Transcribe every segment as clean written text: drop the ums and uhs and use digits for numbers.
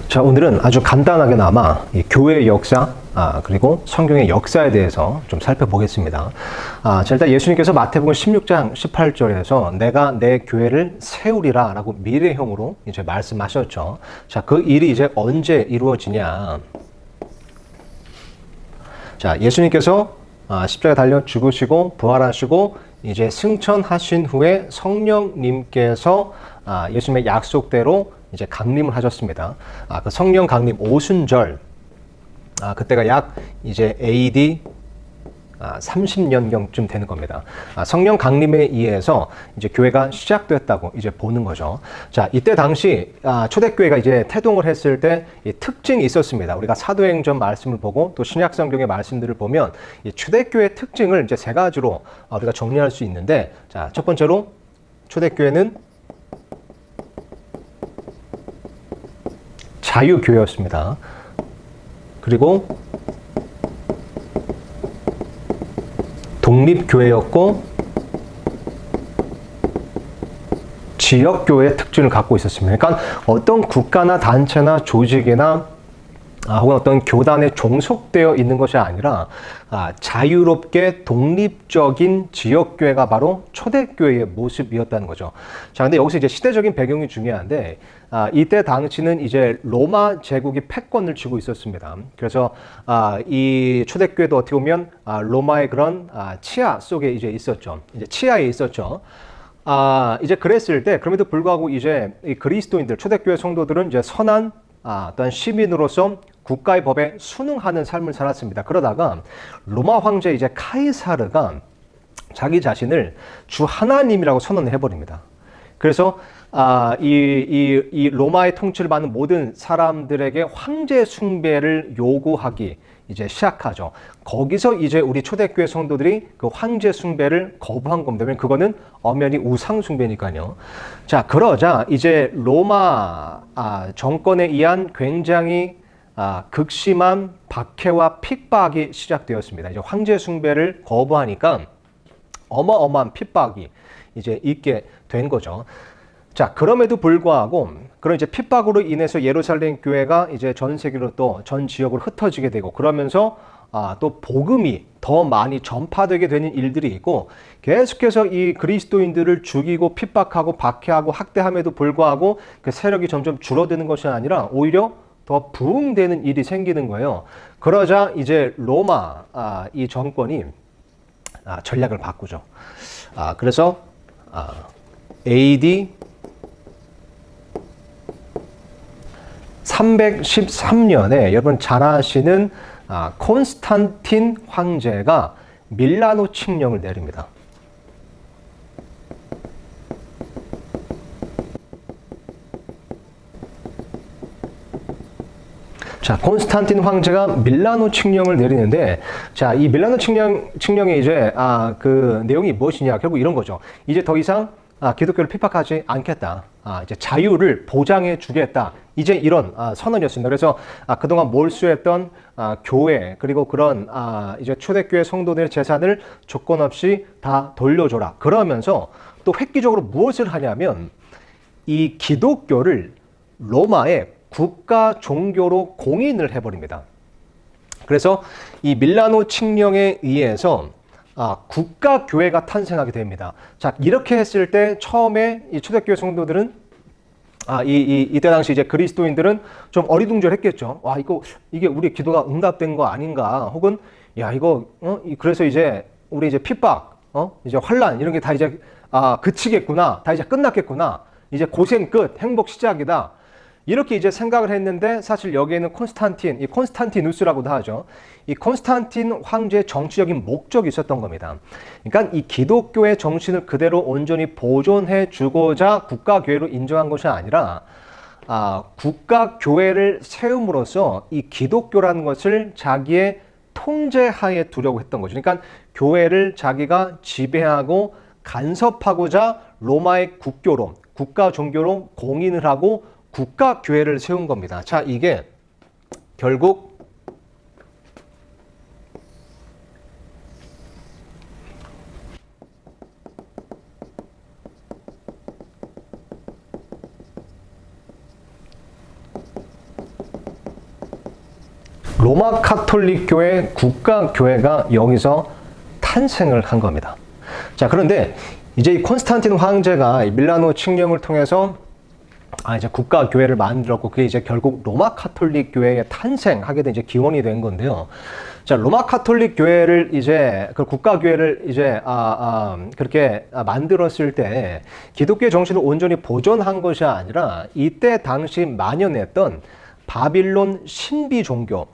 자, 오늘은 아주 간단하게나마 이 교회의 역사, 그리고 성경의 역사에 대해서 좀 살펴보겠습니다. 자, 일단 예수님께서 마태복음 16장 18절에서 내가 내 교회를 세우리라 라고 미래형으로 이제 말씀하셨죠. 자, 그 일이 이제 언제 이루어지냐. 자, 예수님께서 십자가에 달려 죽으시고 부활하시고 이제 승천하신 후에 성령님께서 예수님의 약속대로 이제 강림을 하셨습니다. 그 성령 강림 오순절, 그때가 약 이제 AD 30년경쯤 되는 겁니다. 성령 강림에 의해서 이제 교회가 시작됐다고 이제 보는 거죠. 자, 이때 당시 초대교회가 이제 태동을 했을 때 이 특징이 있었습니다. 우리가 사도행전 말씀을 보고 또 신약 성경의 말씀들을 보면 이 초대교회의 특징을 이제 세 가지로 우리가 정리할 수 있는데, 자, 첫 번째로 초대교회는 자유교회였습니다. 그리고 독립교회였고 지역교회의 특징을 갖고 있었습니다. 그러니까 어떤 국가나 단체나 조직이나 혹은 어떤 교단에 종속되어 있는 것이 아니라 자유롭게 독립적인 지역교회가 바로 초대교회의 모습이었다는 거죠. 자, 근데 여기서 이제 시대적인 배경이 중요한데, 이때 당시는 이제 로마 제국이 패권을 쥐고 있었습니다. 그래서 이 초대교회도 어떻게 보면 로마의 그런 치하 속에 이제 있었죠. 이제 치하에 있었죠. 이제 그랬을 때, 그럼에도 불구하고 이제 이 그리스도인들, 초대교회 성도들은 이제 선한 어떤 시민으로서 국가의 법에 순응하는 삶을 살았습니다. 그러다가 로마 황제 이제 카이사르가 자기 자신을 주 하나님이라고 선언을 해버립니다. 그래서 이 로마의 통치를 받는 모든 사람들에게 황제 숭배를 요구하기 이제 시작하죠. 거기서 이제 우리 초대교회 성도들이 그 황제 숭배를 거부한 겁니다. 왜냐면 그거는 엄연히 우상 숭배니까요. 자, 그러자 이제 로마 정권에 의한 굉장히 극심한 박해와 핍박이 시작되었습니다. 이제 황제 숭배를 거부하니까 어마어마한 핍박이 이제 있게 된 거죠. 자, 그럼에도 불구하고 그런 이제 핍박으로 인해서 예루살렘 교회가 이제 전 세계로 또 전 지역으로 흩어지게 되고, 그러면서 또 복음이 더 많이 전파되게 되는 일들이 있고, 계속해서 이 그리스도인들을 죽이고 핍박하고 박해하고 학대함에도 불구하고 그 세력이 점점 줄어드는 것이 아니라 오히려 더 부흥되는 일이 생기는 거예요. 그러자 이제 로마 이 정권이 전략을 바꾸죠. 그래서 AD 313년에 여러분 잘 아시는 콘스탄틴 황제가 밀라노 칙령을 내립니다. 자, 콘스탄틴 황제가 밀라노 칙령을 내리는데, 자, 이 밀라노 칙령의 이제 그 내용이 무엇이냐, 결국 이런 거죠. 이제 더 이상 기독교를 핍박하지 않겠다. 이제 자유를 보장해 주겠다. 이제 이런 선언이었습니다. 그래서 그동안 몰수했던 교회, 그리고 그런 이제 초대교회 성도들의 재산을 조건 없이 다 돌려줘라. 그러면서 또 획기적으로 무엇을 하냐면 이 기독교를 로마의 국가 종교로 공인을 해버립니다. 그래서 이 밀라노 칙령에 의해서 국가교회가 탄생하게 됩니다. 자, 이렇게 했을 때 처음에 이 초대교회 성도들은 이때 당시 이제 그리스도인들은 좀 어리둥절했겠죠. 와, 이게 우리 기도가 응답된 거 아닌가? 혹은 야, 그래서 이제 우리 이제 핍박, 이제 환란 이런 게 다 이제 그치겠구나, 다 이제 끝났겠구나, 이제 고생 끝, 행복 시작이다. 이렇게 이제 생각을 했는데, 사실 여기에는 이 콘스탄티누스라고도 하죠. 이 콘스탄틴 황제의 정치적인 목적이 있었던 겁니다. 그러니까 이 기독교의 정신을 그대로 온전히 보존해 주고자 국가교회로 인정한 것이 아니라 국가교회를 세움으로써 이 기독교라는 것을 자기의 통제하에 두려고 했던 거죠. 그러니까 교회를 자기가 지배하고 간섭하고자 로마의 국교로, 국가 종교로 공인을 하고 국가교회를 세운 겁니다. 자, 이게 결국 로마 카톨릭 교회 국가교회가 여기서 탄생을 한 겁니다. 자, 그런데 이제 이 콘스탄틴 황제가 밀라노 칙령을 통해서 이제 국가교회를 만들었고, 그게 이제 결국 로마 카톨릭 교회의 탄생하게 된 이제 기원이 된 건데요. 자, 로마 카톨릭 교회를 이제 그 국가교회를 이제 그렇게 만들었을 때 기독교의 정신을 온전히 보존한 것이 아니라 이때 당시 만연했던 바빌론 신비 종교,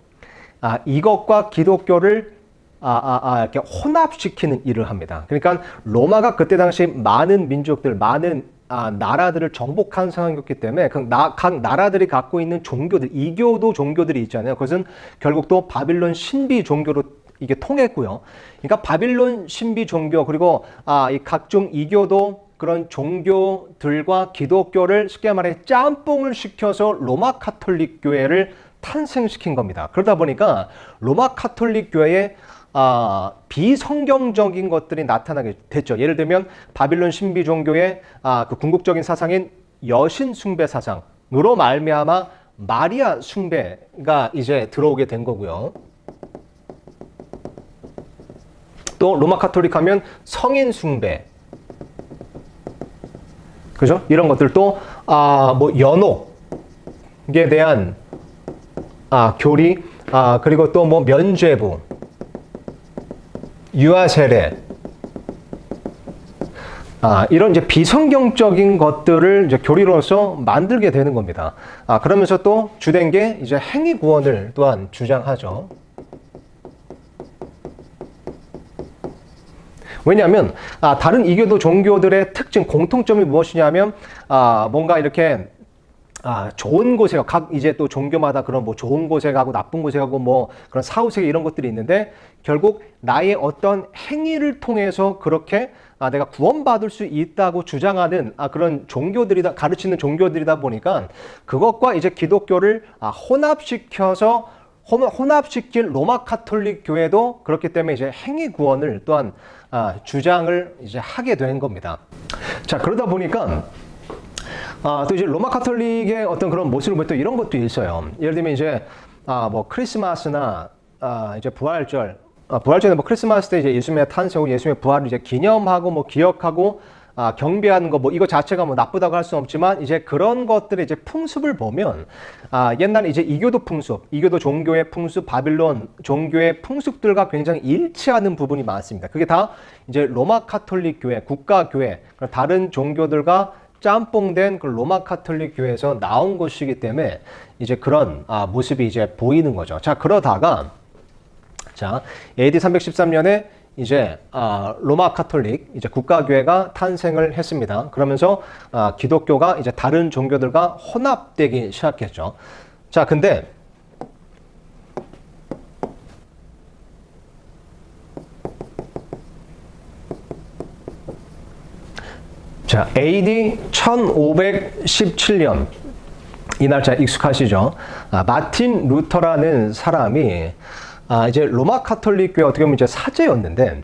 이것과 기독교를 이렇게 혼합시키는 일을 합니다. 그러니까 로마가 그때 당시 많은 민족들, 많은 나라들을 정복한 상황이었기 때문에 각 나라들이 갖고 있는 종교들, 이교도 종교들이 있잖아요. 그것은 결국 또 바빌론 신비 종교로 이게 통했고요. 그러니까 바빌론 신비 종교, 그리고 이 각종 이교도 그런 종교들과 기독교를 쉽게 말해 짬뽕을 시켜서 로마 카톨릭 교회를 탄생시킨 겁니다. 그러다 보니까 로마 카톨릭 교회의 비성경적인 것들이 나타나게 됐죠. 예를 들면 바빌론 신비 종교의 그 궁극적인 사상인 여신 숭배 사상으로 말미암아 마리아 숭배가 이제 들어오게 된 거고요. 또 로마 카톨릭 하면 성인 숭배, 그죠? 이런 것들도 뭐 연옥에 대한 교리, 그리고 또 뭐 면죄부, 유아세례, 이런 이제 비성경적인 것들을 이제 교리로서 만들게 되는 겁니다. 그러면서 또 주된 게 이제 행위 구원을 또한 주장하죠. 왜냐하면 다른 이교도 종교들의 특징, 공통점이 무엇이냐면 뭔가 이렇게 좋은 곳에 각 이제 또 종교마다 그런 뭐 좋은 곳에 가고 나쁜 곳에 가고 뭐 그런 사후세계 이런 것들이 있는데, 결국 나의 어떤 행위를 통해서 그렇게 내가 구원받을 수 있다고 주장하는 그런 종교들이다, 가르치는 종교들이다 보니까 그것과 이제 기독교를 혼합시킨 로마 카톨릭 교회도 그렇기 때문에 이제 행위 구원을 또한 주장을 이제 하게 된 겁니다. 자, 그러다 보니까 또 이제 로마 카톨릭의 어떤 그런 모습을 보면 또 이런 것도 있어요. 예를 들면 이제 뭐 크리스마스나 이제 부활절에 뭐 크리스마스 때 이제 예수님의 탄생하고 예수님의 부활을 이제 기념하고 뭐 기억하고 경배하는 거, 뭐 이거 자체가 뭐 나쁘다고 할 수는 없지만, 이제 그런 것들의 이제 풍습을 보면 옛날에 이제 이교도 풍습, 이교도 종교의 풍습, 바빌론 종교의 풍습들과 굉장히 일치하는 부분이 많습니다. 그게 다 이제 로마 카톨릭 교회, 국가교회, 다른 종교들과 짬뽕된 그 로마 카톨릭 교회에서 나온 것이기 때문에 이제 그런 모습이 이제 보이는 거죠. 자, 그러다가 AD 313년에 이제 로마 카톨릭 이제 국가교회가 탄생을 했습니다. 그러면서 기독교가 이제 다른 종교들과 혼합되기 시작했죠. 자, 근데 AD 1517년, 이 날짜 익숙하시죠? 마틴 루터라는 사람이 이제 로마 카톨릭 교회 어떻게 보면 이제 사제였는데,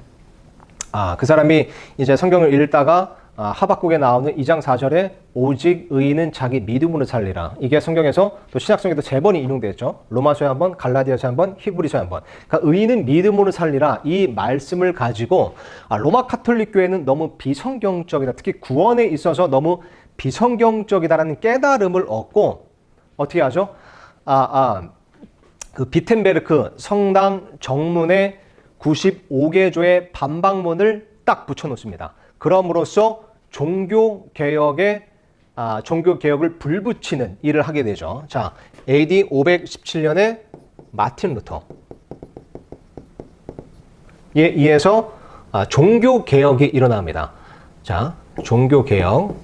그 사람이 이제 성경을 읽다가 하박국에 나오는 2장 4절에 오직 의인은 자기 믿음으로 살리라. 이게 성경에서 또 신약성경에도 세 번이 인용되었죠. 로마서에 한 번, 갈라디아서에 한 번, 히브리서에 한 번. 그러니까 의인은 믿음으로 살리라. 이 말씀을 가지고 로마 카톨릭 교회는 너무 비성경적이다. 특히 구원에 있어서 너무 비성경적이다라는 깨달음을 얻고 어떻게 하죠? 그 비텐베르크 성당 정문에 95개조의 반박문을 딱 붙여놓습니다. 그럼으로써 종교개혁을 불붙이는 일을 하게 되죠. 자, AD 517년에 마틴 루터에 의해서 종교개혁이 일어납니다. 자, 종교개혁.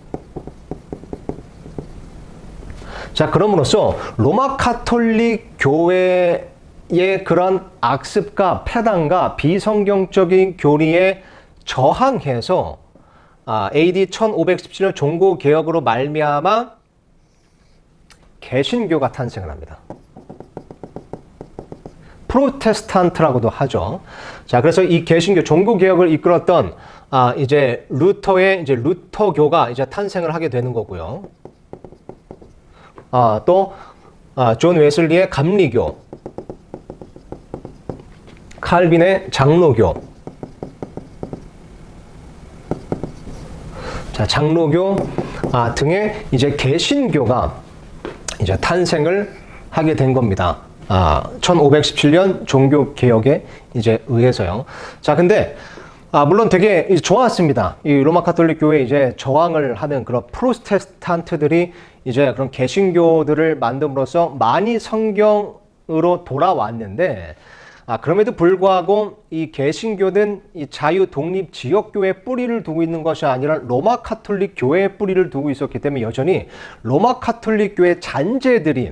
자, 그럼으로써 로마 카톨릭 교회의 그런 악습과 패당과 비성경적인 교리에 저항해서 AD 1517년 종교개혁으로 말미암아 개신교가 탄생을 합니다. 프로테스탄트라고도 하죠. 자, 그래서 이 개신교 종교개혁을 이끌었던 이제 루터의 이제 루터교가 이제 탄생을 하게 되는 거고요. 또 존 웨슬리의 감리교, 칼빈의 장로교. 자, 장로교 등의 이제 개신교가 이제 탄생을 하게 된 겁니다. 1517년 종교 개혁에 이제 의해서요. 자, 근데 물론 되게 좋았습니다. 이 로마 가톨릭 교회에 이제 저항을 하는 그런 프로테스탄트들이 이제 그런 개신교들을 만듦으로써 많이 성경으로 돌아왔는데, 그럼에도 불구하고 이 개신교는 이 자유 독립 지역 교회에 뿌리를 두고 있는 것이 아니라 로마 가톨릭 교회에 뿌리를 두고 있었기 때문에 여전히 로마 가톨릭 교회 잔재들이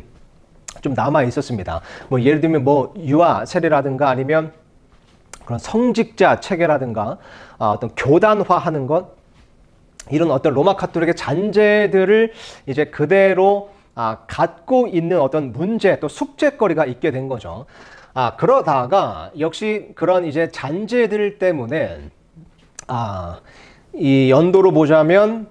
좀 남아 있었습니다. 뭐 예를 들면 뭐 유아 세례라든가 아니면 그런 성직자 체계라든가 어떤 교단화하는 것, 이런 어떤 로마 가톨릭의 잔재들을 이제 그대로 갖고 있는 어떤 문제 또 숙제거리가 있게 된 거죠. 그러다가 역시 그런 이제 잔재들 때문에 이 연도로 보자면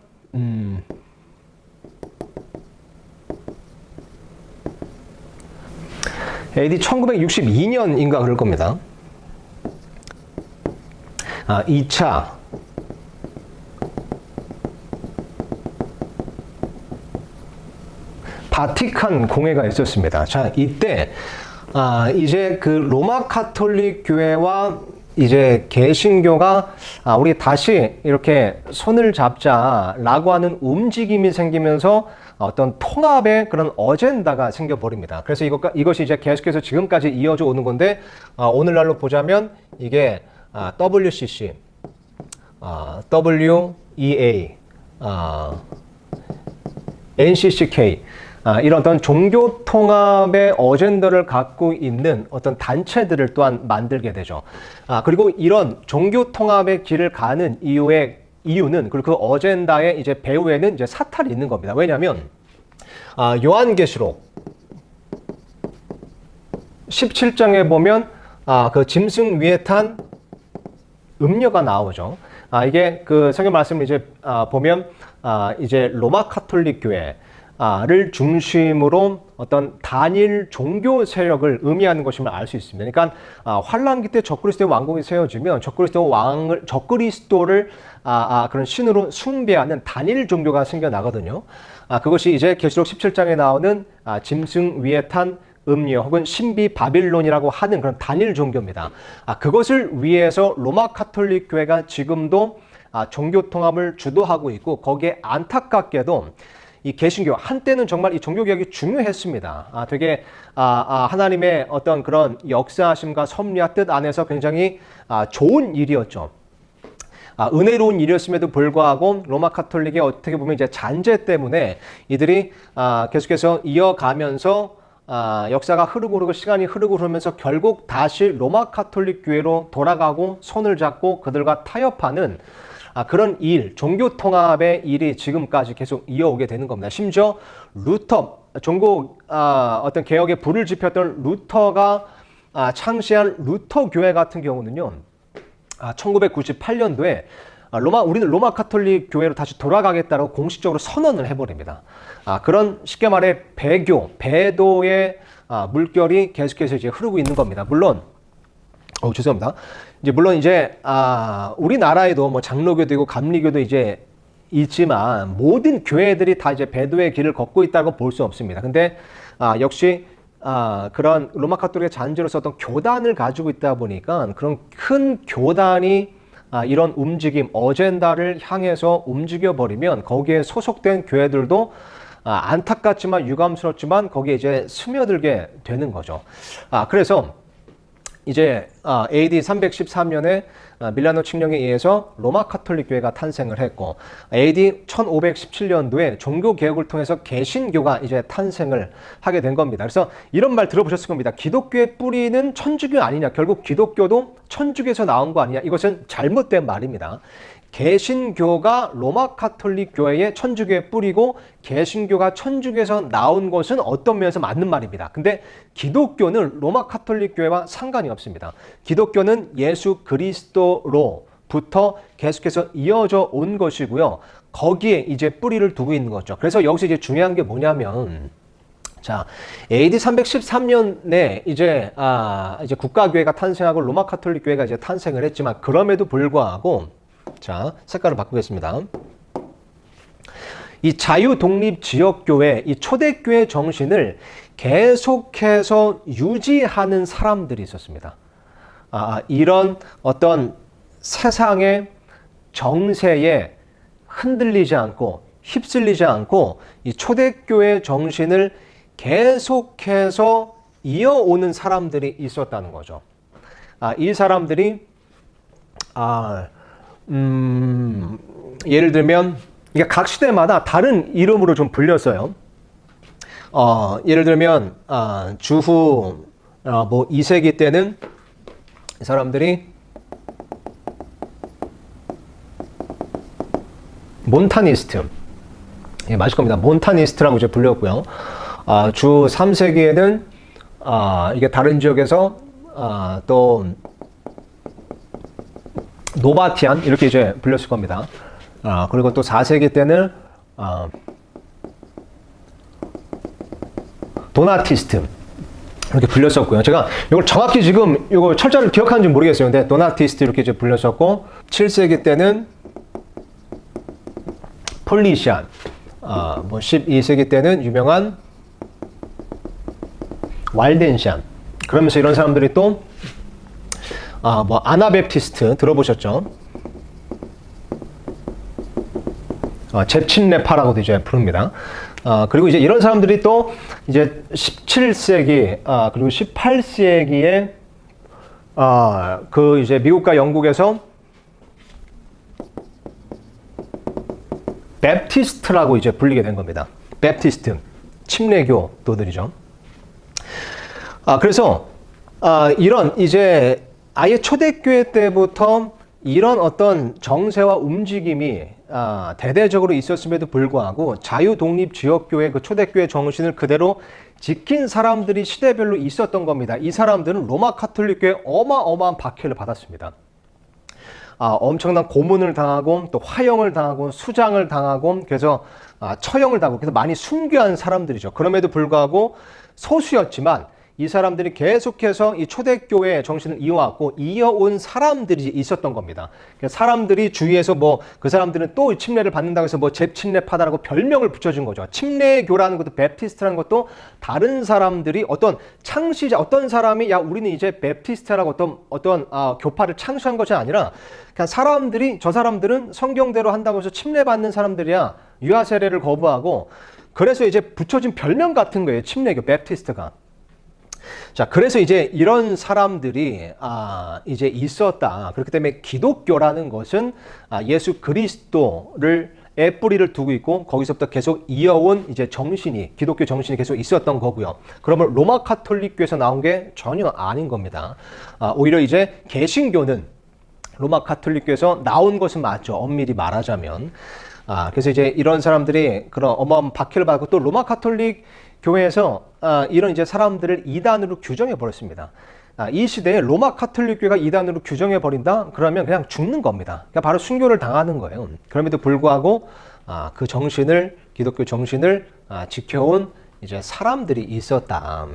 AD 1962년인가 그럴 겁니다. 2차 바티칸 공회가 있었습니다. 자, 이때 이제 그 로마 가톨릭 교회와 이제 개신교가 우리 다시 이렇게 손을 잡자라고 하는 움직임이 생기면서 어떤 통합의 그런 어젠다가 생겨버립니다. 그래서 이것이 이제 계속해서 지금까지 이어져 오는 건데, 오늘날로 보자면 이게 WCC, WEA, NCCK, 이런 어떤 종교 통합의 어젠다를 갖고 있는 어떤 단체들을 또한 만들게 되죠. 그리고 이런 종교 통합의 길을 가는 이유는 그리고 그 어젠다의 이제 배후에는 이제 사탈이 있는 겁니다. 왜냐하면 요한계시록 17장에 보면 그 짐승 위에 탄 음녀가 나오죠. 이게 그 성경 말씀을 이제 보면 이제 로마 가톨릭 교회를 중심으로 어떤 단일 종교 세력을 의미하는 것임을 알 수 있습니다. 그러니까 환란기 때 적그리스도의 왕국이 세워지면 적그리스도를 그런 신으로 숭배하는 단일 종교가 생겨나거든요. 그것이 이제 계시록 17장에 나오는 짐승 위에 탄 음녀 혹은 신비 바빌론이라고 하는 그런 단일 종교입니다. 그것을 위해서 로마 가톨릭 교회가 지금도 종교 통합을 주도하고 있고, 거기에 안타깝게도 이 개신교, 한때는 정말 이 종교개혁이 중요했습니다. 되게 하나님의 어떤 그런 역사하심과 섭리와 뜻 안에서 굉장히 좋은 일이었죠. 은혜로운 일이었음에도 불구하고 로마 가톨릭의 어떻게 보면 이제 잔재 때문에 이들이 계속해서 이어가면서 역사가 흐르고 시간이 흐르고 그러면서 결국 다시 로마 가톨릭 교회로 돌아가고 손을 잡고 그들과 타협하는 그런 일, 종교 통합의 일이 지금까지 계속 이어오게 되는 겁니다. 심지어 루터, 어떤 개혁에 불을 지폈던 루터가 창시한 루터 교회 같은 경우는요, 1998년도에 우리는 로마 가톨릭 교회로 다시 돌아가겠다고 공식적으로 선언을 해버립니다. 그런 쉽게 말해 배도의 물결이 계속해서 이제 흐르고 있는 겁니다. 물론, 죄송합니다. 물론 우리나라에도 뭐 장로교도 있고 감리교도 이제 있지만 모든 교회들이 다 이제 배도의 길을 걷고 있다고 볼 수 없습니다. 근데 역시 그런 로마 가톨릭의 잔재로서 어떤 교단을 가지고 있다 보니까 그런 큰 교단이 이런 움직임, 어젠다를 향해서 움직여버리면 거기에 소속된 교회들도 안타깝지만 유감스럽지만 거기에 이제 스며들게 되는 거죠. 그래서 이제 AD 313년에 밀라노 칙령에 의해서 로마 가톨릭 교회가 탄생을 했고, AD 1517년도에 종교 개혁을 통해서 개신교가 이제 탄생을 하게 된 겁니다. 그래서 이런 말 들어보셨을 겁니다. 기독교의 뿌리는 천주교 아니냐? 결국 기독교도 천주교에서 나온 거 아니냐? 이것은 잘못된 말입니다. 개신교가 로마 가톨릭 교회의 천주교의 뿌리고 개신교가 천주교에서 나온 것은 어떤 면에서 맞는 말입니다. 근데 기독교는 로마 가톨릭 교회와 상관이 없습니다. 기독교는 예수 그리스도로부터 계속해서 이어져 온 것이고요. 거기에 이제 뿌리를 두고 있는 거죠. 그래서 여기서 이제 중요한 게 뭐냐면, 자, AD 313년에 이제 국가교회가 탄생하고 로마 카톨릭 교회가 이제 탄생을 했지만 그럼에도 불구하고 자, 색깔을 바꾸겠습니다. 이 자유 독립 지역 교회, 이 초대교회 정신을 계속해서 유지하는 사람들이 있었습니다. 이런 어떤 세상의 정세에 흔들리지 않고 휩쓸리지 않고 이 초대교회 정신을 계속해서 이어오는 사람들이 있었다는 거죠. 이 사람들이 예를 들면 이게 각 시대마다 다른 이름으로 좀 불렸어요. 예를 들면 주후 뭐 2세기 때는 이 사람들이 몬타니스트, 예, 맞을 겁니다. 몬타니스트라고 이제 불렸고요. 주 3세기에는 이게 다른 지역에서 또 노바티안 이렇게 이제 불렸을 겁니다. 그리고 또 4세기 때는 도나티스트 이렇게 불렸었고요. 제가 이걸 정확히 지금 이거 철자를 기억하는지 모르겠어요. 근데 도나티스트 이렇게 이제 불렸었고 7세기 때는 폴리시안, 뭐 12세기 때는 유명한 왈덴시안. 그러면서 이런 사람들이 또 뭐 아나베프티스트 들어보셨죠? 제친레파라고도 이제 부릅니다. 그리고 이제 이런 사람들이 또 이제 17세기 그리고 18세기에 그 이제 미국과 영국에서 베프티스트라고 이제 불리게 된 겁니다. 베프티스트, 침례교도들이죠. 그래서 이런 이제 아예 초대교회 때부터 이런 어떤 정세와 움직임이 대대적으로 있었음에도 불구하고 자유독립지역교회 그 초대교회 정신을 그대로 지킨 사람들이 시대별로 있었던 겁니다. 이 사람들은 로마 카톨릭교회 어마어마한 박해를 받았습니다. 엄청난 고문을 당하고 또 화형을 당하고 수장을 당하고 그래서 처형을 당하고 그래서 많이 순교한 사람들이죠. 그럼에도 불구하고 소수였지만 이 사람들이 계속해서 이 초대교회 정신을 이어왔고 이어온 사람들이 있었던 겁니다. 사람들이 주위에서 뭐 그 사람들은 또 침례를 받는다고 해서 뭐 제침례파다라고 별명을 붙여준 거죠. 침례교라는 것도 베프티스트라는 것도 다른 사람들이 어떤 창시자 어떤 사람이 야 우리는 이제 베프티스트라고 어떤 교파를 창시한 것이 아니라 그냥 사람들이 저 사람들은 성경대로 한다고 해서 침례받는 사람들이야 유아 세례를 거부하고 그래서 이제 붙여진 별명 같은 거예요. 침례교 베프티스트가. 자, 그래서 이제 이런 사람들이 이제 있었다. 그렇기 때문에 기독교라는 것은 예수 그리스도를 의 뿌리를 두고 있고 거기서부터 계속 이어온 이제 정신이 기독교 정신이 계속 있었던 거고요. 그러면 로마 카톨릭교에서 나온 게 전혀 아닌 겁니다. 오히려 이제 개신교는 로마 카톨릭교에서 나온 것은 맞죠. 엄밀히 말하자면. 그래서 이제 이런 사람들이 그런 어마어마한 박해를 받고 또 로마 카톨릭 교회에서 이런 이제 사람들을 이단으로 규정해 버렸습니다. 이 시대에 로마 카톨릭 교회가 이단으로 규정해 버린다? 그러면 그냥 죽는 겁니다. 그러니까 바로 순교를 당하는 거예요. 그럼에도 불구하고 그 정신을 기독교 정신을 지켜온 이제 사람들이 있었다.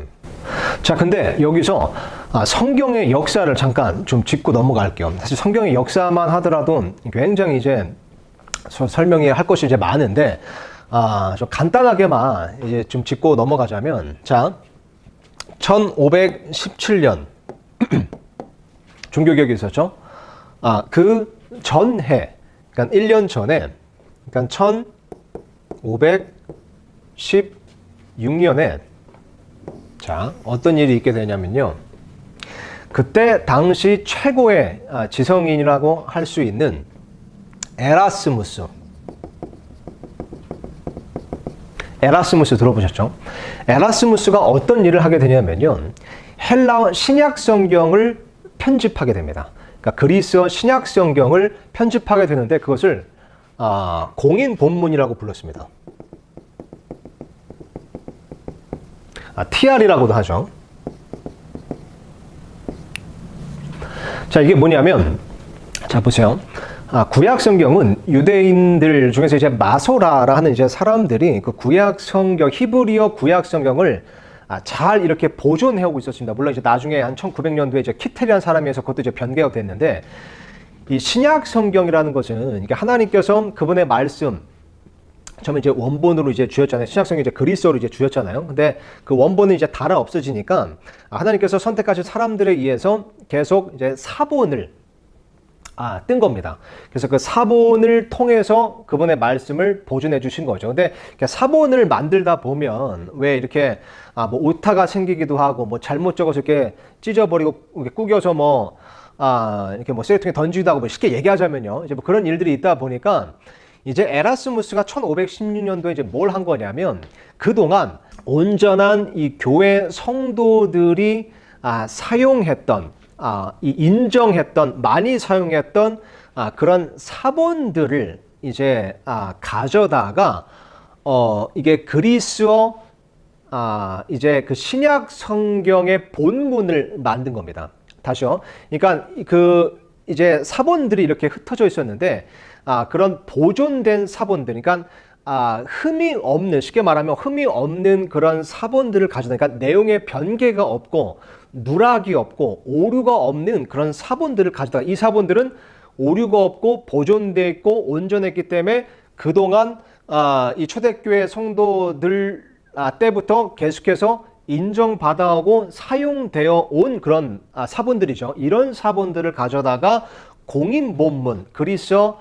자, 근데 여기서 성경의 역사를 잠깐 좀 짚고 넘어갈게요. 사실 성경의 역사만 하더라도 굉장히 이제 설명이 할 것이 이제 많은데 좀 간단하게만 이제 좀 짚고 넘어가자면, 자, 1517년 종교개혁이 있었죠. 그 전해, 그러니까 1년 전에, 그러니까 1516년에 자, 어떤 일이 있게 되냐면요. 그때 당시 최고의 지성인이라고 할 수 있는 에라스무스 들어보셨죠? 에라스무스가 어떤 일을 하게 되냐면요. 헬라어 신약 성경을 편집하게 됩니다. 그러니까 그리스어 신약 성경을 편집하게 되는데 그것을 공인 본문이라고 불렀습니다. TR이라고도 하죠. 자, 이게 뭐냐면, 자, 보세요. 구약 성경은 유대인들 중에서 이제 마소라라 하는 이제 사람들이 그 구약 성경, 히브리어 구약 성경을 잘 이렇게 보존해 오고 있었습니다. 물론 이제 나중에 한 1900년도에 이제 키텔이라는 사람이 해서 그것도 이제 변개가 됐는데, 이 신약 성경이라는 것은 이게 하나님께서 그분의 말씀, 처음에 이제 원본으로 이제 주셨잖아요. 신약 성경 이제 그리스어로 이제 주셨잖아요. 근데 그 원본은 이제 달아 없어지니까 하나님께서 선택하신 사람들에 의해서 계속 이제 사본을 뜬 겁니다. 그래서 그 사본을 통해서 그분의 말씀을 보존해 주신 거죠. 근데 사본을 만들다 보면 왜 이렇게 뭐 오타가 생기기도 하고 뭐 잘못 적어서 이렇게 찢어버리고 이렇게 구겨서 뭐 이렇게 뭐 쓰레기통에 던지기도 하고 뭐 쉽게 얘기하자면요. 이제 뭐 그런 일들이 있다 보니까 이제 에라스무스가 1516년도에 이제 뭘 한 거냐면 그동안 온전한 이 교회 성도들이 사용했던 인정했던, 많이 사용했던 그런 사본들을 이제 가져다가 이게 그리스어 이제 그 신약 성경의 본문을 만든 겁니다. 다시요. 그러니까 그 이제 사본들이 이렇게 흩어져 있었는데 그런 보존된 사본들, 그러니까 흠이 없는, 쉽게 말하면 흠이 없는 그런 사본들을 가져다니까 내용의 변개가 없고 누락이 없고 오류가 없는 그런 사본들을 가져다가 이 사본들은 오류가 없고 보존되어 있고 온전했기 때문에 그동안 이 초대교회 성도들 때부터 계속해서 인정받아오고 사용되어 온 그런 사본들이죠. 이런 사본들을 가져다가 공인 본문, 그리스어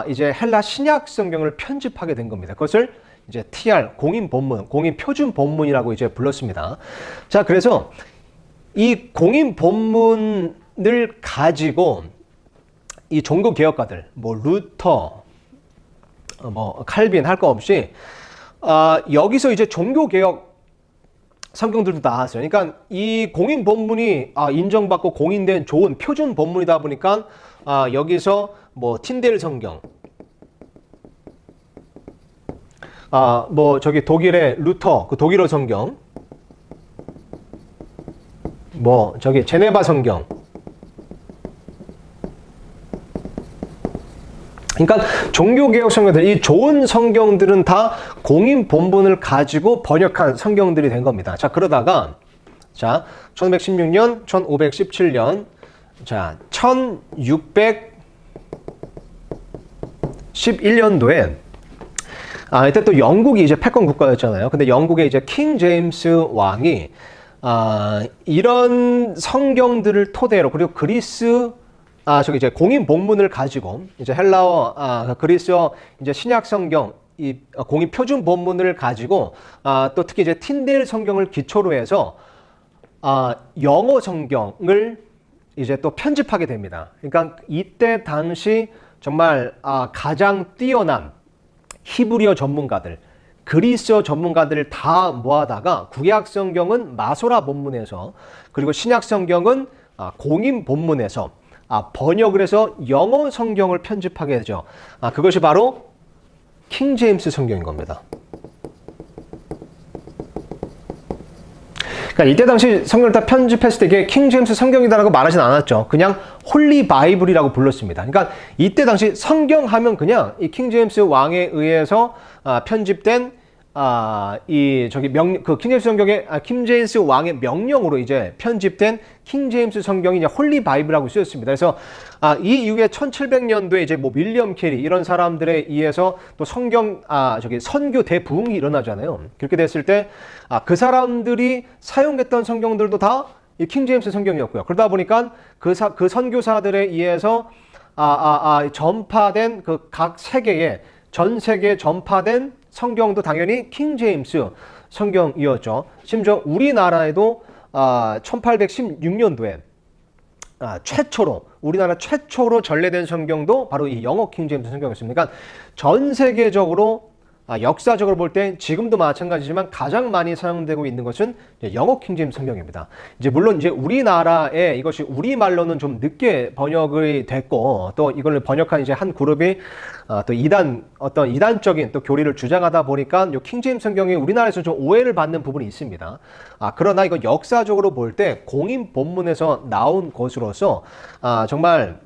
이제 헬라 신약 성경을 편집하게 된 겁니다. 그것을 이제 TR, 공인 본문, 공인 표준 본문이라고 이제 불렀습니다. 자, 그래서 이 공인 본문을 가지고 이 종교 개혁가들, 뭐 루터, 뭐 칼빈 할 거 없이 여기서 이제 종교 개혁 성경들도 나왔어요. 그러니까 이 공인 본문이 인정받고 공인된 좋은 표준 본문이다 보니까 여기서 뭐 틴델 성경, 뭐 저기 독일의 루터 그 독일어 성경, 뭐 저기 제네바 성경, 그러니까 종교개혁 성경들, 이 좋은 성경들은 다 공인 본문을 가지고 번역한 성경들이 된 겁니다. 자, 그러다가 자 1516년, 1517년, 자 1611년도에 이때 또 영국이 이제 패권 국가였잖아요. 근데 영국의 이제 킹 제임스 왕이 이런 성경들을 토대로, 그리고 그리스 저기 이제 공인 본문을 가지고 이제 헬라어 그리스어 이제 신약 성경 이 공인 표준 본문을 가지고 또 특히 이제 틴델 성경을 기초로 해서 영어 성경을 이제 또 편집하게 됩니다. 그러니까 이때 당시 정말 가장 뛰어난 히브리어 전문가들, 그리스어 전문가들을 다 모아다가 구약 성경은 마소라 본문에서, 그리고 신약 성경은 공인 본문에서 번역을 해서 영어 성경을 편집하게 되죠. 그것이 바로 킹 제임스 성경인 겁니다. 그러니까 이때 당시 성경을 다 편집했을 때 이게 킹 제임스 성경이다라고 말하진 않았죠. 그냥 홀리 바이블이라고 불렀습니다. 그러니까 이때 당시 성경 하면 그냥 이 킹 제임스 왕에 의해서 편집된 이 저기 그 킹 제임스 성경의 킹 제임스 왕의 명령으로 이제 편집된 킹 제임스 성경이 이제 홀리 바이블이라고 쓰였습니다. 그래서 이 이후에 1700년도에 이제 뭐 윌리엄 캐리 이런 사람들에 의해서 또 성경 저기 선교 대부흥이 일어나잖아요. 그렇게 됐을 때 그 사람들이 사용했던 성경들도 다 이 킹 제임스 성경이었고요. 그러다 보니까 그 선교사들에 의해서 전파된 그 각 세계에 전 세계에 전파된 성경도 당연히 킹 제임스 성경이었죠. 심지어 우리나라에도 1816년도에 우리나라 최초로 전래된 성경도 바로 이 영어 킹 제임스 성경이었습니다. 그러니까 전 세계적으로 역사적으로 볼 때 지금도 마찬가지지만 가장 많이 사용되고 있는 것은 영어 킹 제임스 성경입니다. 이제 물론 이제 우리나라에 이것이 우리말로는 좀 늦게 번역이 됐고, 또 이걸 번역한 이제 한 그룹이 또 이단적인 또 교리를 주장하다 보니까 이 킹 제임스 성경이 우리나라에서 좀 오해를 받는 부분이 있습니다. 그러나 이거 역사적으로 볼 때 공인 본문에서 나온 것으로서 정말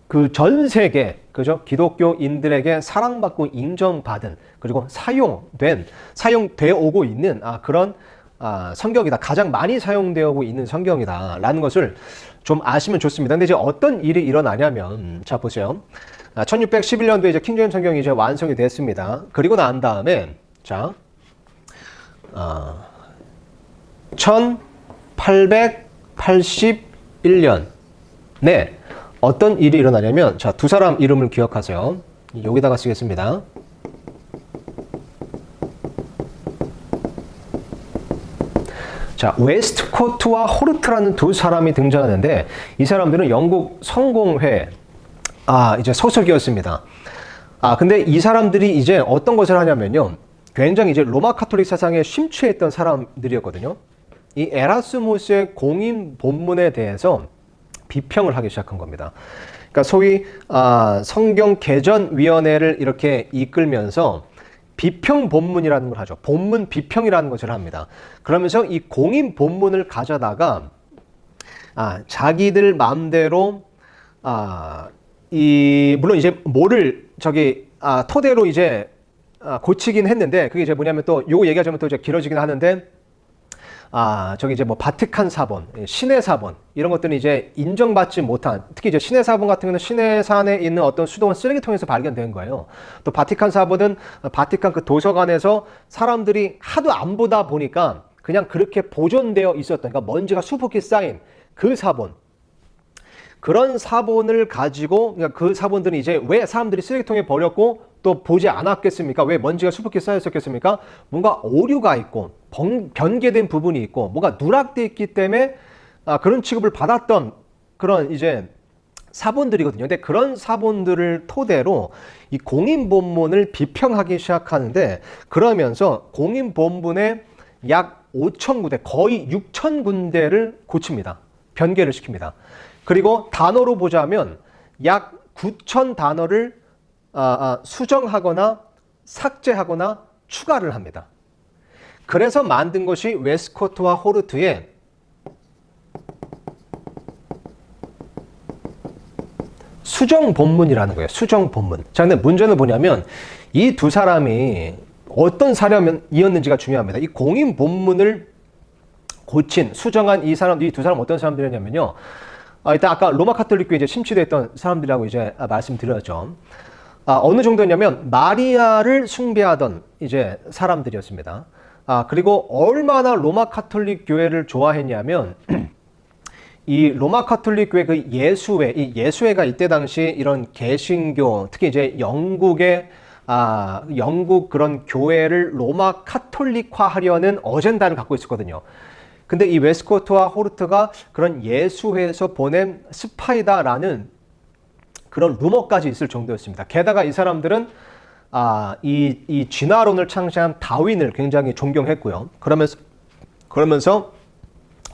그 전 세계, 그죠? 기독교인들에게 사랑받고 인정받은, 그리고 사용되어 오고 있는, 그런, 성경이다. 가장 많이 사용되어 오고 있는 성경이다. 라는 것을 좀 아시면 좋습니다. 근데 이제 어떤 일이 일어나냐면, 자, 보세요. 1611년도에 이제 킹제임스 성경이 이제 완성이 됐습니다. 그리고 난 다음에, 자, 1881년에 어떤 일이 일어나냐면, 자, 두 사람 이름을 기억하세요. 여기다가 쓰겠습니다. 자, 웨스트코트와 호르트라는 두 사람이 등장하는데, 이 사람들은 영국 성공회, 이제 서석이었습니다. 근데 이 사람들이 이제 어떤 것을 하냐면요. 굉장히 이제 로마 카톨릭 사상에 심취했던 사람들이었거든요. 이 에라스무스의 공인 본문에 대해서 비평을 하기 시작한 겁니다. 그러니까 소위 성경 개전위원회를 이렇게 이끌면서 비평 본문이라는 걸 하죠. 본문 비평이라는 것을 합니다. 그러면서 이 공인 본문을 가져다가 자기들 마음대로 물론 이제 뭐를 토대로 이제 고치긴 했는데, 그게 이제 뭐냐면 또 요거 얘기하자면 또 이제 길어지긴 하는데, 이제 뭐 바티칸 사본, 시내 사본 이런 것들은 이제 인정받지 못한, 특히 이제 시내 사본 같은 경우는 시내산에 있는 어떤 수도원 쓰레기통에서 발견된 거예요. 또 바티칸 사본은 바티칸 그 도서관에서 사람들이 하도 안 보다 보니까 그냥 그렇게 보존되어 있었던, 그러니까 먼지가 수북히 쌓인 그 사본. 그런 사본을 가지고, 그러니까 그 사본들은 이제 왜 사람들이 쓰레기통에 버렸고 또 보지 않았겠습니까? 왜 먼지가 수북히 쌓였었겠습니까? 뭔가 오류가 있고 변개된 부분이 있고 뭔가 누락돼 있기 때문에 그런 취급을 받았던 그런 이제 사본들이거든요. 근데 그런 사본들을 토대로 이 공인본문을 비평하기 시작하는데, 그러면서 공인본문의 약 5,000군데, 거의 6,000군데를 고칩니다. 변개를 시킵니다. 그리고 단어로 보자면 약 9,000단어를 수정하거나 삭제하거나 추가를 합니다. 그래서 만든 것이 웨스코트와 호르트의 수정 본문이라는 거예요. 수정 본문. 자, 근데 문제는 뭐냐면 이 두 사람이 어떤 사람이었는지가 중요합니다. 이 공인 본문을 고친, 수정한 이 두 사람 어떤 사람들이었냐면요. 일단 아까 로마 카톨릭교에 이제 심취됐던 사람들이라고 이제 말씀드렸죠. 어느 정도였냐면 마리아를 숭배하던 이제 사람들이었습니다. 그리고 얼마나 로마 카톨릭 교회를 좋아했냐면 이 로마 카톨릭 교회 그 이 예수회가 이때 당시 이런 개신교, 특히 이제 영국의 영국 그런 교회를 로마 카톨릭화 하려는 어젠다를 갖고 있었거든요. 근데 이 웨스코트와 호르트가 그런 예수회에서 보낸 스파이다라는 그런 루머까지 있을 정도였습니다. 게다가 이 사람들은 이 진화론을 창시한 다윈을 굉장히 존경했고요. 그러면서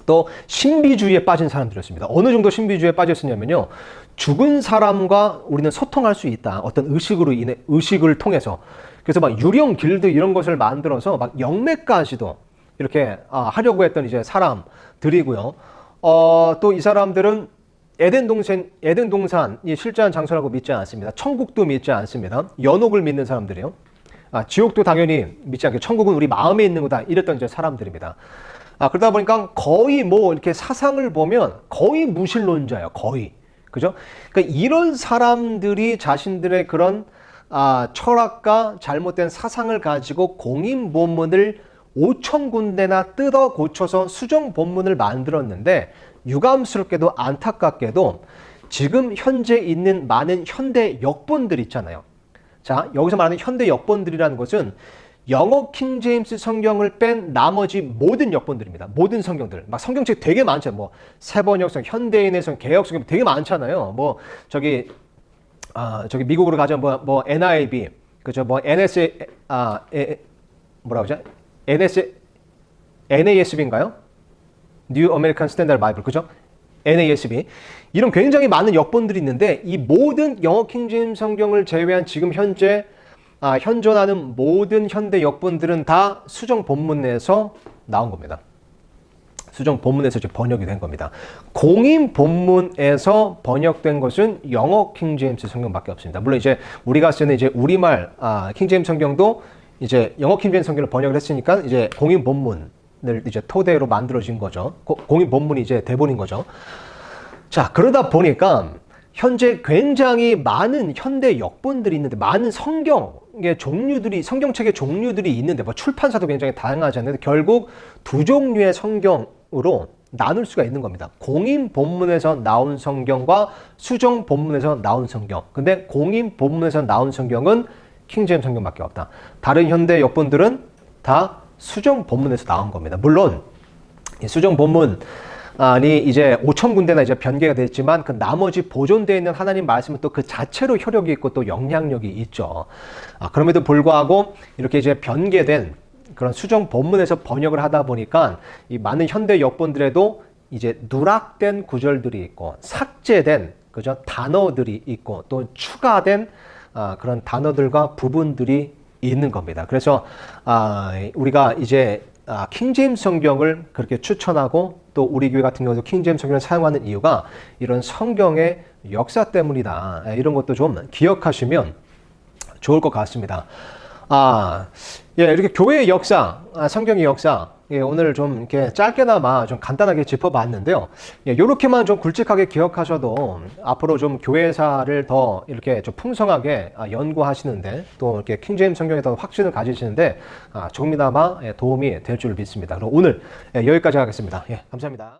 또 신비주의에 빠진 사람들이었습니다. 어느 정도 신비주의에 빠졌었냐면요. 죽은 사람과 우리는 소통할 수 있다. 어떤 의식을 통해서. 그래서 막 유령 길드 이런 것을 만들어서 막 영매까지도 이렇게 하려고 했던 이제 사람들이고요. 또 이 사람들은 에덴 동산이 실제한 장소라고 믿지 않습니다. 천국도 믿지 않습니다. 연옥을 믿는 사람들이에요. 지옥도 당연히 믿지 않고 천국은 우리 마음에 있는 거다. 이랬던 이제 사람들입니다. 그러다 보니까 거의 뭐 이렇게 사상을 보면 거의 무신론자예요. 거의. 그죠? 그러니까 이런 사람들이 자신들의 그런 철학과 잘못된 사상을 가지고 공인 본문을 5,000군데나 뜯어 고쳐서 수정 본문을 만들었는데, 유감스럽게도 안타깝게도 지금 현재 있는 많은 현대 역본들 있잖아요. 자, 여기서 말하는 현대 역본들이라는 것은 영어 킹제임스 성경을 뺀 나머지 모든 역본들입니다. 모든 성경들. 막 성경책 되게 많잖아요. 뭐 세번역성, 현대인의 성경, 개역성경 되게 많잖아요. 뭐 저기 미국으로 가자 뭐 NIV, 그죠? 뭐 뭐라고 하죠? NASB인가요? New American Standard Bible, 그죠? NASB. 이런 굉장히 많은 역본들이 있는데, 이 모든 영어 킹제임스 성경을 제외한 지금 현재 현존하는 모든 현대 역본들은 다 수정 본문에서 나온 겁니다. 수정 본문에서 이제 번역이 된 겁니다. 공인 본문에서 번역된 것은 영어 킹제임스 성경밖에 없습니다. 물론 이제 우리가 쓰는 이제 우리말 킹제임스 성경도 이제 영어 킹제임스 성경을 번역을 했으니까 이제 공인 본문을 이제 토대로 만들어진 거죠. 공인 본문이 이제 대본인 거죠. 자, 그러다 보니까 현재 굉장히 많은 현대 역본들이 있는데 많은 성경의 종류들이 성경책의 종류들이 있는데 뭐 출판사도 굉장히 다양하잖아요. 결국 두 종류의 성경으로 나눌 수가 있는 겁니다. 공인 본문에서 나온 성경과 수정 본문에서 나온 성경. 근데 공인 본문에서 나온 성경은 킹제임스 성경밖에 없다. 다른 현대 역본들은 다 수정 본문에서 나온 겁니다. 물론 이 수정 본문 이 이제 5천 군데나 이제 변개가 됐지만 그 나머지 보존되어 있는 하나님 말씀은 또 그 자체로 효력이 있고 또 영향력이 있죠. 그럼에도 불구하고 이렇게 이제 변개된 그런 수정 본문에서 번역을 하다 보니까 이 많은 현대 역본들에도 이제 누락된 구절들이 있고 삭제된 그죠 단어들이 있고 또 추가된 그런 단어들과 부분들이 있는 겁니다. 그래서 우리가 이제 킹제임스 성경을 그렇게 추천하고 또 우리 교회 같은 경우도 킹제임스 성경을 사용하는 이유가 이런 성경의 역사 때문이다. 이런 것도 좀 기억하시면 좋을 것 같습니다. 이렇게 교회의 역사, 성경의 역사, 오늘 좀 이렇게 짧게나마 좀 간단하게 짚어봤는데요. 이렇게만 좀 굵직하게 기억하셔도 앞으로 좀 교회사를 더 이렇게 좀 풍성하게 연구하시는데 또 이렇게 킹제임스 성경에 더 확신을 가지시는데 조금이나마 도움이 될 줄 믿습니다. 그럼 오늘 여기까지 하겠습니다. 감사합니다.